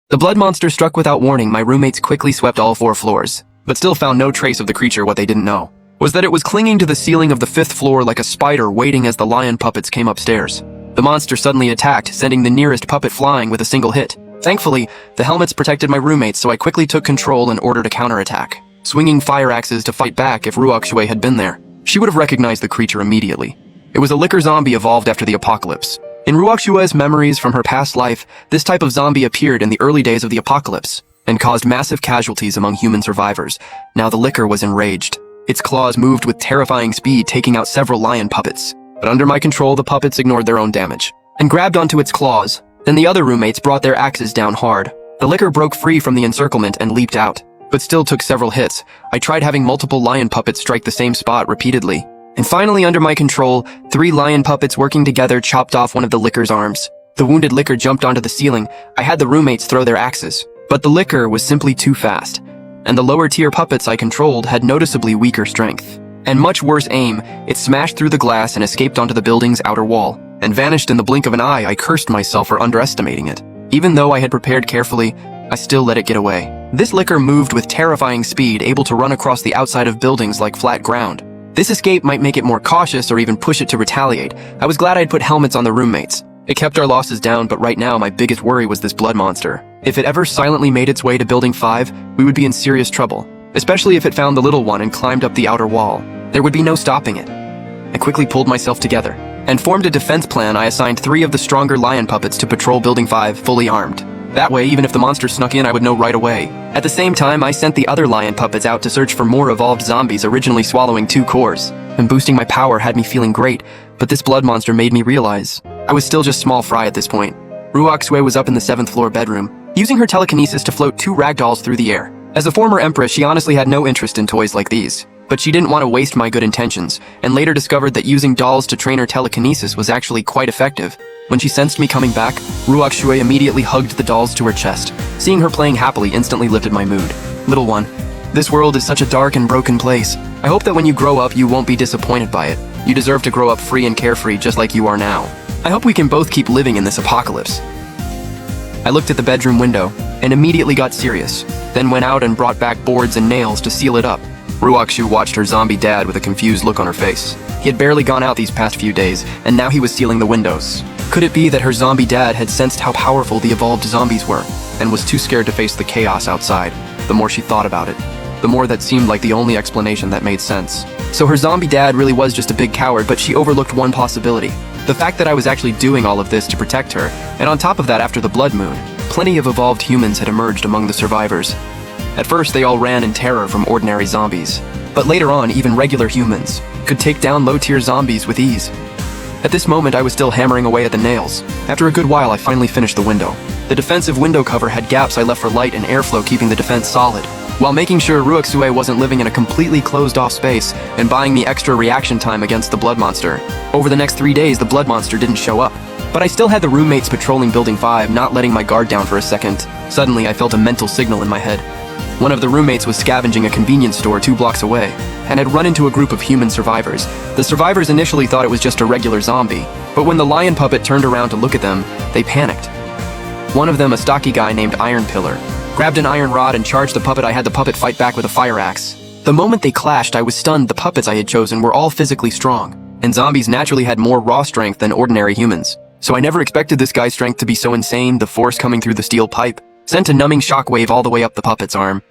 The blood monster struck without warning. My roommates quickly swept all 4 floors, but still found no trace of the creature. What they didn't know was that it was clinging to the ceiling of the 5th floor like a spider waiting as the lion puppets came upstairs. The monster suddenly attacked, sending the nearest puppet flying with a single hit. Thankfully, the helmets protected my roommates, so I quickly took control and ordered a counterattack, swinging fire axes to fight back. If Ruok Shui had been there, she would have recognized the creature immediately. It was a liquor zombie evolved after the apocalypse. In Ruok Shui's memories from her past life, this type of zombie appeared in the early days of the apocalypse and caused massive casualties among human survivors. Now the liquor was enraged. Its claws moved with terrifying speed, taking out several lion puppets. But under my control, the puppets ignored their own damage and grabbed onto its claws. Then the other roommates brought their axes down hard. The liquor broke free from the encirclement and leaped out, but still took several hits. I tried having multiple lion puppets strike the same spot repeatedly. And finally, under my control, 3 lion puppets working together chopped off one of the liquor's arms. The wounded liquor jumped onto the ceiling. I had the roommates throw their axes, but the liquor was simply too fast, and the lower tier puppets I controlled had noticeably weaker strength and much worse aim. It smashed through the glass and escaped onto the building's outer wall and vanished in the blink of an eye. I cursed myself for underestimating it. Even though I had prepared carefully, I still let it get away. This liquor moved with terrifying speed, able to run across the outside of buildings like flat ground. This escape might make it more cautious or even push it to retaliate. I was glad I'd put helmets on the roommates. It kept our losses down, but right now my biggest worry was this blood monster. If it ever silently made its way to Building 5, we would be in serious trouble, especially if it found the little one and climbed up the outer wall. There would be no stopping it. I quickly pulled myself together and formed a defense plan. I assigned 3 of the stronger lion puppets to patrol Building 5 fully armed. That way, even if the monster snuck in, I would know right away. At the same time, I sent the other lion puppets out to search for more evolved zombies, originally swallowing 2 cores. And boosting my power had me feeling great, but this blood monster made me realize I was still just small fry at this point. Ruok Sui was up in the 7th floor bedroom, using her telekinesis to float 2 ragdolls through the air. As a former empress, she honestly had no interest in toys like these. But she didn't want to waste my good intentions, and later discovered that using dolls to train her telekinesis was actually quite effective. When she sensed me coming back, Ruok Shui immediately hugged the dolls to her chest. Seeing her playing happily instantly lifted my mood. Little one, this world is such a dark and broken place. I hope that when you grow up, you won't be disappointed by it. You deserve to grow up free and carefree just like you are now. I hope we can both keep living in this apocalypse. I looked at the bedroom window and immediately got serious, then went out and brought back boards and nails to seal it up. Ruok Shui watched her zombie dad with a confused look on her face. He had barely gone out these past few days, and now he was sealing the windows. Could it be that her zombie dad had sensed how powerful the evolved zombies were, and was too scared to face the chaos outside? The more she thought about it, the more that seemed like the only explanation that made sense. So her zombie dad really was just a big coward, but she overlooked one possibility. The fact that I was actually doing all of this to protect her, and on top of that, after the blood moon, plenty of evolved humans had emerged among the survivors. At first, they all ran in terror from ordinary zombies, but later on, even regular humans could take down low-tier zombies with ease. At this moment, I was still hammering away at the nails. After a good while, I finally finished the window. The defensive window cover had gaps I left for light and airflow, keeping the defense solid, while making sure Ruok Sui wasn't living in a completely closed-off space and buying me extra reaction time against the blood monster. Over the next 3 days, the blood monster didn't show up, but I still had the roommates patrolling Building 5, not letting my guard down for a second. Suddenly, I felt a mental signal in my head. One of the roommates was scavenging a convenience store 2 blocks away and had run into a group of human survivors. The survivors initially thought it was just a regular zombie, but when the lion puppet turned around to look at them, they panicked. One of them, a stocky guy named Iron Pillar, grabbed an iron rod and charged the puppet. I had the puppet fight back with a fire axe. The moment they clashed, I was stunned. The puppets I had chosen were all physically strong, and zombies naturally had more raw strength than ordinary humans. So I never expected this guy's strength to be so insane. The force coming through the steel pipe sent a numbing shockwave all the way up the puppet's arm.